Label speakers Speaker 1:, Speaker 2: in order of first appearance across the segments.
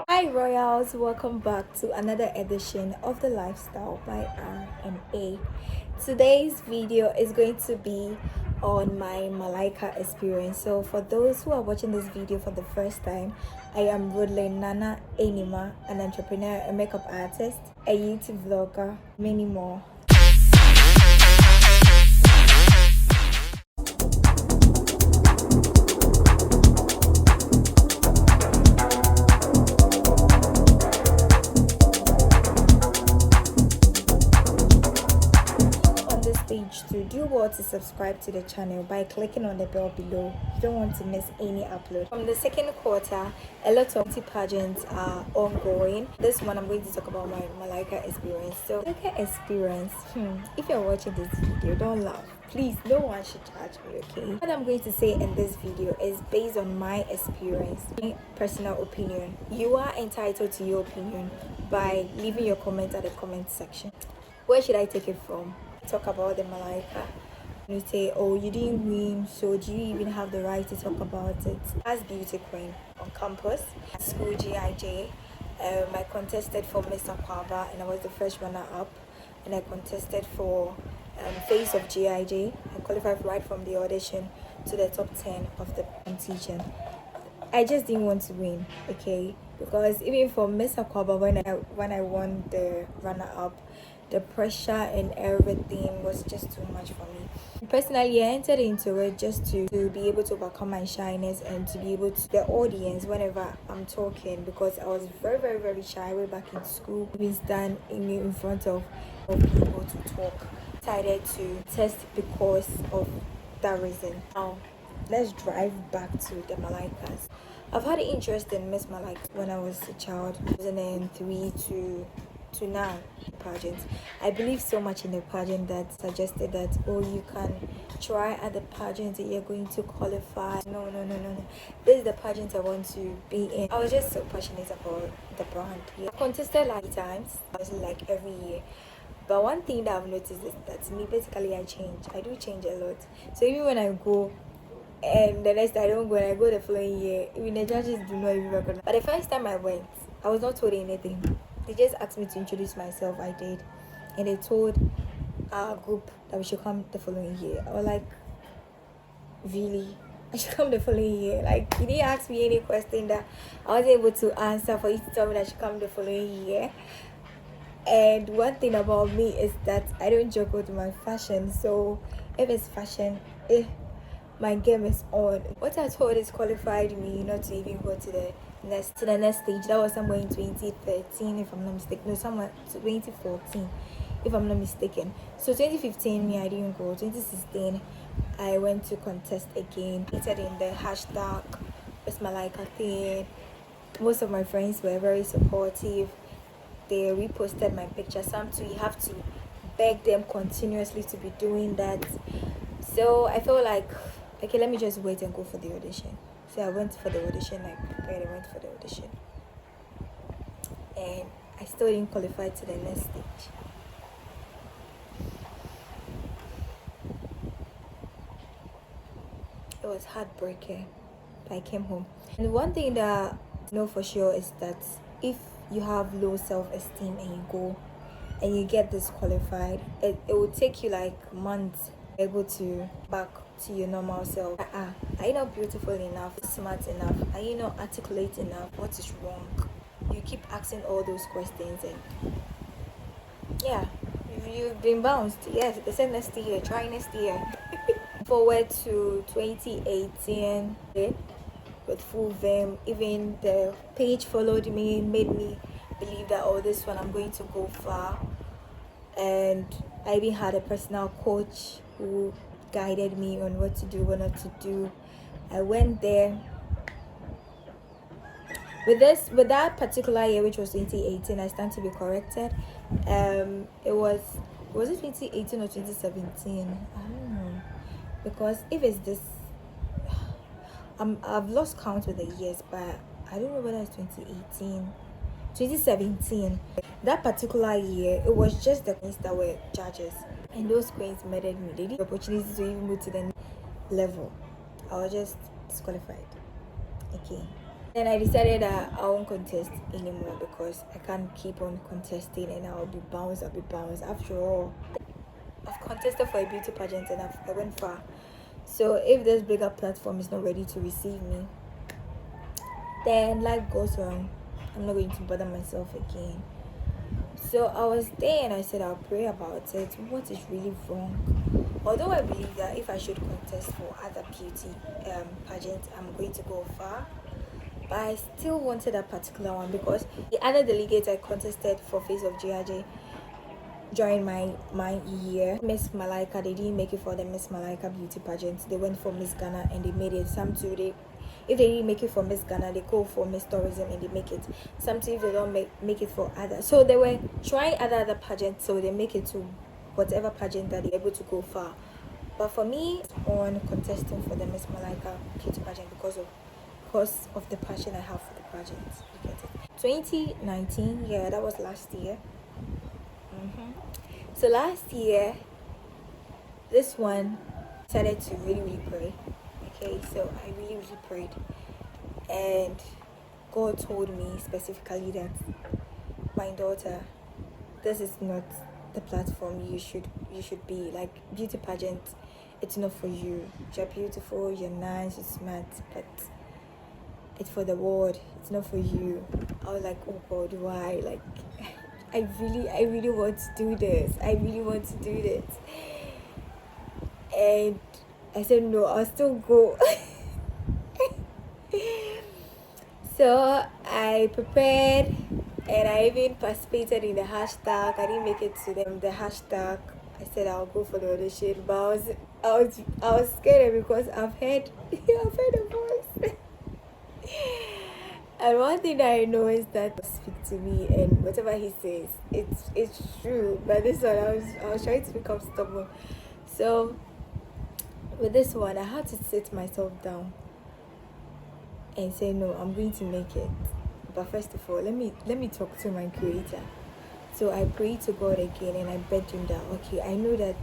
Speaker 1: Hi Royals, welcome back to another edition of The Lifestyle by R&A. Today's video is going to be on my Malaika experience. So for those who are watching this video for the first time, I am Rodley Nana Enima, an entrepreneur, a makeup artist, a YouTube vlogger, many more. To do well to subscribe to the channel by clicking on the bell below. You don't want to miss any upload. From the second quarter, a lot of pageants are ongoing. This one I'm going to talk about my Malaika experience. So Malaika experience, if you're watching this video, don't laugh, please. No one should judge me, okay? What I'm going to say in this video is based on my experience, my personal opinion. You are entitled to your opinion by leaving your comment at the comment section. Where should I take it from? Talk about the Malaika. You say, oh, you didn't win, so do you even have the right to talk about it? As beauty queen on campus at school GIJ, I contested for Miss Aquaba and I was the first runner up, and I contested for face of GIJ. I qualified right from the audition to the top 10 of the competition. I just didn't want to win, okay? Because even for Miss Aquaba, when I won the runner up, the pressure and everything was just too much for me. Personally, I entered into it just to be able to overcome my shyness and to be able to the audience whenever I'm talking, because I was very shy way back in school. Being stand in front of people to talk. Decided to test because of that reason. Now, let's drive back to the Malaikas. I've had an interest in Miss Malaika when I was a child, 2003 to now. Pageant. I believe so much in the pageant that suggested that, oh, you can try at the pageant that you're going to qualify. No. This is the pageant I want to be in. I was just so passionate about the brand. I contested like times. I was like every year. But one thing that I've noticed is that me, basically, I change. I do change a lot. So even when I go and the next I don't go and I go the following year, even the judges do not even recognize. But the first time I went, I was not told anything. They just asked me to introduce myself. I did, and they told our group that we should come the following year. I was like, really? I should come the following year? Like, you didn't ask me any question that I wasn't able to answer for you to tell me that I should come the following year. And one thing about me is that I don't joke with my fashion. So if it's fashion, my game is on. What I told disqualified me not to even go to the next stage. That was somewhere in 2013, if I'm not mistaken. No, somewhere 2014, if I'm not mistaken. So 2015, me, I didn't go. 2016, I went to contest again. Entered in the hashtag Miss Malaika thing. Most of my friends were very supportive. They reposted my picture. Some too, you have to beg them continuously to be doing that. So I felt like, okay, let me just wait and go for the audition. So I went for the audition, I prepared, I went for the audition. And I still didn't qualify to the next stage. It was heartbreaking, but I came home. And one thing that I know for sure is that if you have low self-esteem and you go and you get disqualified, it will take you like months able to back to your normal self. Are you not beautiful enough, smart enough? Are you not articulate enough? What is wrong? You keep asking all those questions, and yeah, you've been bounced. Yes, they said next year, try next year. Forward to 2018 with full vim. Even the page followed me, made me believe that, oh, this one I'm going to go far. And I even had a personal coach who guided me on what to do, what not to do. I went there with that particular year, which was 2018. I stand to be corrected. It was it 2018 or 2017? I don't know, because if it's this, I've lost count with the years, but I don't know whether it's 2018, 2017. That particular year, it was just the queens that were judges, and those queens murdered me. They didn't have the opportunity to even move to the level. I was just disqualified. Okay. Then I decided that I won't contest anymore because I can't keep on contesting and I'll be bounced. After all, I've contested for a beauty pageant and I went far. So if this bigger platform is not ready to receive me, then life goes on. I'm not going to bother myself again. So I was there and I said I'll pray about it. What is really wrong? Although I believe that if I should contest for other beauty pageants, I'm going to go far. But I still wanted a particular one because the other delegates I contested for Face of GRJ during my year, Miss Malaika, they didn't make it for the Miss Malaika beauty pageant. They went for Miss Ghana and they made it. Some too, if they didn't make it for Miss Ghana, they go for Miss Tourism and they make it. Some too, if they don't make it for others. So they were trying other pageants, so they make it to whatever pageant that they're able to go far. But for me, on contesting for the Miss Malaika beauty pageant because of the passion I have for the pageant. You get it? 2019, yeah, that was last year. So last year, this one decided to really pray. Okay, so I really prayed, and God told me specifically that my daughter, this is not the platform you should be. Like, beauty pageant, it's not for you. You're beautiful, you're nice, you're smart, but it's for the world. It's not for you. I was like, oh God, why? Like, I really want to do this. And I said, no, I'll still go. So I prepared and I even participated in the hashtag. I didn't make it to the hashtag. I said I'll go for the audition, but I was scared because I've heard a voice. And one thing that I know is that speak to me and whatever he says, it's true. But this one I was trying to become stubborn. So with this one I had to sit myself down and say no, I'm going to make it. But first of all, let me talk to my creator. So I prayed to God again and I begged him that okay, I know that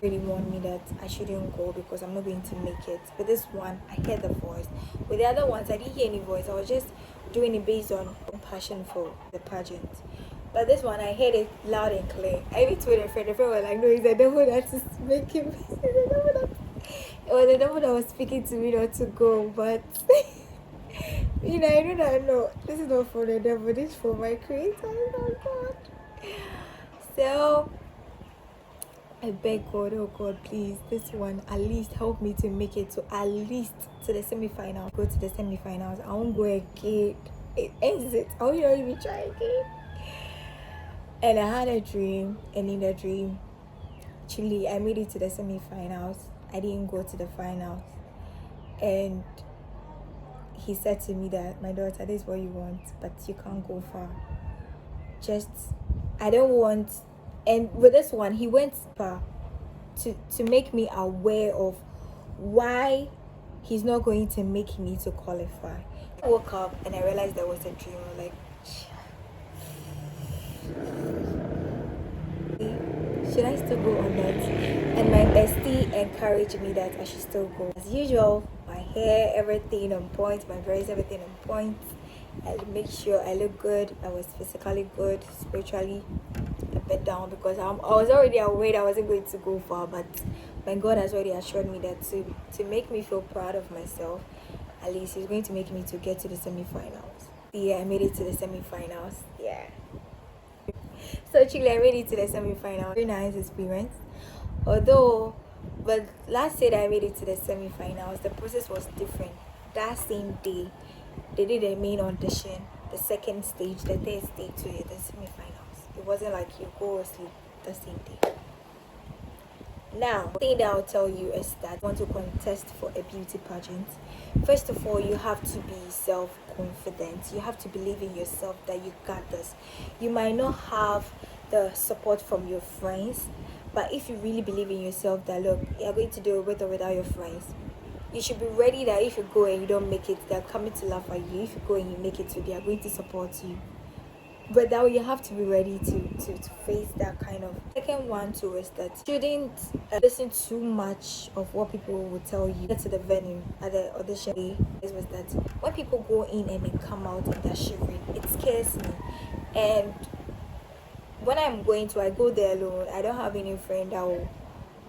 Speaker 1: really warned me that I shouldn't go because I'm not going to make it. But this one I heard the voice. With the other ones I didn't hear any voice. I was just doing it based on passion for the pageant. But this one I heard it loud and clear. I even told a friend was like, no, it's the devil that is making me. It was the devil that was speaking to me not to go, but you know, I know that no, this is not for the devil, this is for my creator. Oh God. So I beg God, oh God, please, this one at least help me to make it to at least to the semi-final. Go to the semi-finals. I won't go again. It ends it. I won't even try again. And I had a dream, and in the dream, actually, I made it to the semi-finals. I didn't go to the finals. And he said to me that, my daughter, this is what you want, but you can't go far. I don't want. And with this one, he went far to make me aware of why he's not going to make me to qualify. I woke up and I realized there was a dream. I was like, should I still go or not? And my bestie encouraged me that I should still go. As usual, my hair, everything on point, my dress, everything on point. I make sure I look good. I was physically good, spiritually a bit down because I was already aware I wasn't going to go far, but my God has already assured me that to make me feel proud of myself, at least he's going to make me to get to the semi-finals. Yeah, I made it to the semi-finals. Yeah. So actually I made it to the semi-finals. Very nice experience. But last year that I made it to the semi-finals, the process was different. That same day, they did a main audition, the second stage, the third stage to the semi-finals. It wasn't like you go or sleep the same day. Now, the thing that I'll tell you is that you want to contest for a beauty pageant. First of all, you have to be self-confident. You have to believe in yourself that you got this. You might not have the support from your friends, but if you really believe in yourself that look, you're going to do it with or without your friends, you should be ready that if you go and you don't make it, they're coming to laugh at you. If you go and you make it, so they are going to support you. but now you have to be ready to face that kind of. Second one too is that you shouldn't listen too much of what people will tell you. Get to the venue at the audition day is was that when people go in and they come out and they're shivering, it scares me. And when I'm going to, I go there alone. I don't have any friend that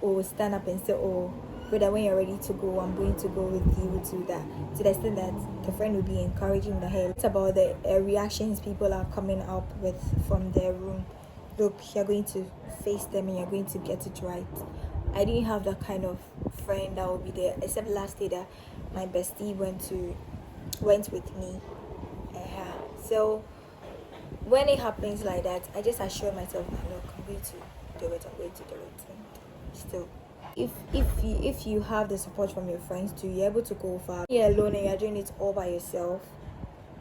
Speaker 1: will stand up and say, oh, brother, when you're ready to go, I'm going to go with you to that, to the extent that the friend will be encouraging the hell. It's about the reactions people are coming up with from their room. Look, you're going to face them and you're going to get it right. I didn't have that kind of friend that will be there, except last day that my bestie went with me. So when it happens like that, I just assure myself that look, I'm going to do it. And still, if you have the support from your friends too, you're able to go far. You're alone and you're doing it all by yourself,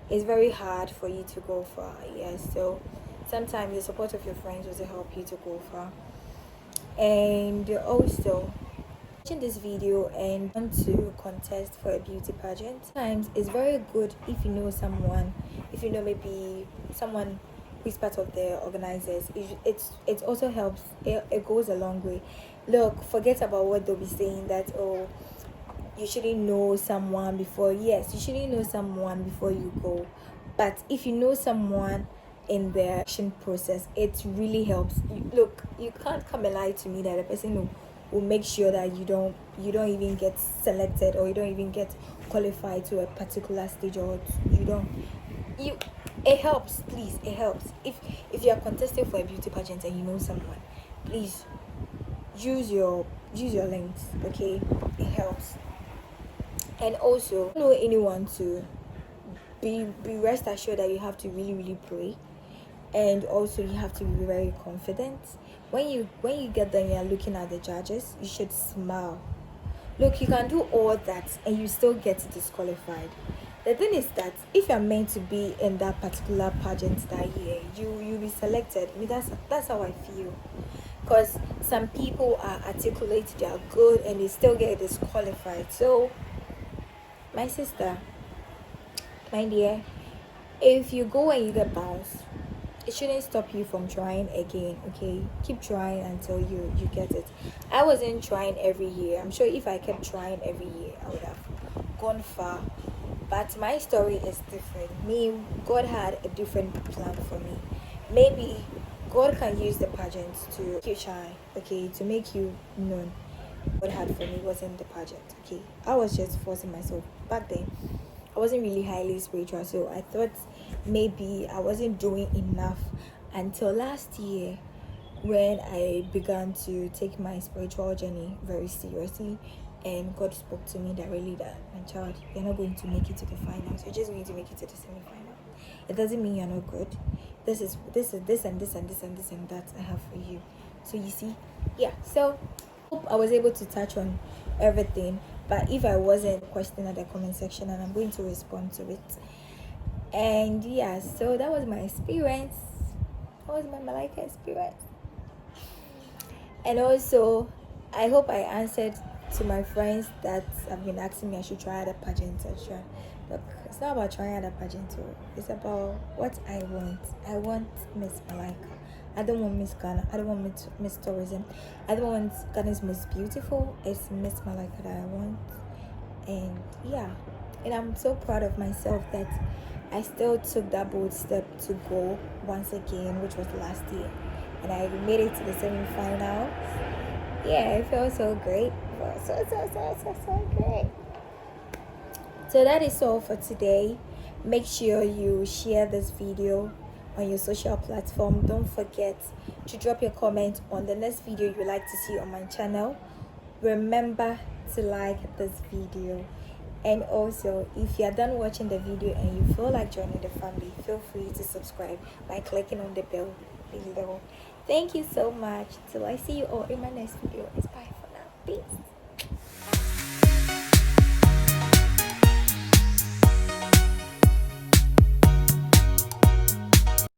Speaker 1: it's very hard for you to go far. So sometimes the support of your friends will help you to go far. And also, watching this video and want to contest for a beauty pageant, sometimes it's very good if you know someone, if you know maybe someone who is part of the organizers. It also helps. It goes a long way. Look, forget about what they'll be saying that, oh, you shouldn't know someone before. Yes, you shouldn't know someone before you go, but if you know someone in the action process, it really helps. Look, you can't come and lie to me that the person will make sure that you don't even get selected, or you don't even get qualified to a particular stage, or it helps. Please, it helps. If you are contesting for a beauty pageant and you know someone, please use your links. Okay, it helps. And also, know anyone to be rest assured that you have to really pray, and also you have to be very confident. When you get there and you're looking at the judges, you should smile. Look, you can do all that and you still get disqualified. The thing is that if you're meant to be in that particular pageant that year, you'll be selected. I mean, that's how I feel. Because some people are articulate, they are good, and they still get disqualified. So my sister, my dear, if you go and you get bounced, it shouldn't stop you from trying again. Okay, keep trying until you get it. I wasn't trying every year. I'm sure if I kept trying every year, I would have gone far. But my story is different. God had a different plan for me. Maybe God can use the pageant to keep trying, okay, to make you known. What had for me wasn't the pageant. Okay, I was just forcing myself. Back then I wasn't really highly spiritual, so I thought maybe I wasn't doing enough until last year, when I began to take my spiritual journey very seriously, and God spoke to me directly that, my child, you're not going to make it to the finals, you're just going to make it to the semi-final. It doesn't mean you're not good. This is this and this and that I have for you. So you see, so hope I was able to touch on everything. But if I wasn't, question at the comment section and I'm going to respond to it. And so that was my experience. That was my Malaika experience. And also, I hope I answered to my friends that have been asking me I should try other pageants. Look, it's not about trying other pageants. It's about what I want. I want Miss Malaika. I don't want Miss Ghana. I don't want Miss Tourism. I don't want Ghana's most beautiful. It's Miss Malaika that I want. And and I'm so proud of myself that I still took that bold step to go once again, which was last year, and I made it to the semi-finals. It felt so great. It felt so great. So that is all for today. Make sure you share this video on your social platform. Don't forget to drop your comment on the next video you'd like to see on my channel. Remember to like this video, and also if you're done watching the video and you feel like joining the family, feel free to subscribe by clicking on the bell below. Thank you so much. Till I see you all in my next video. It's bye for now. Peace.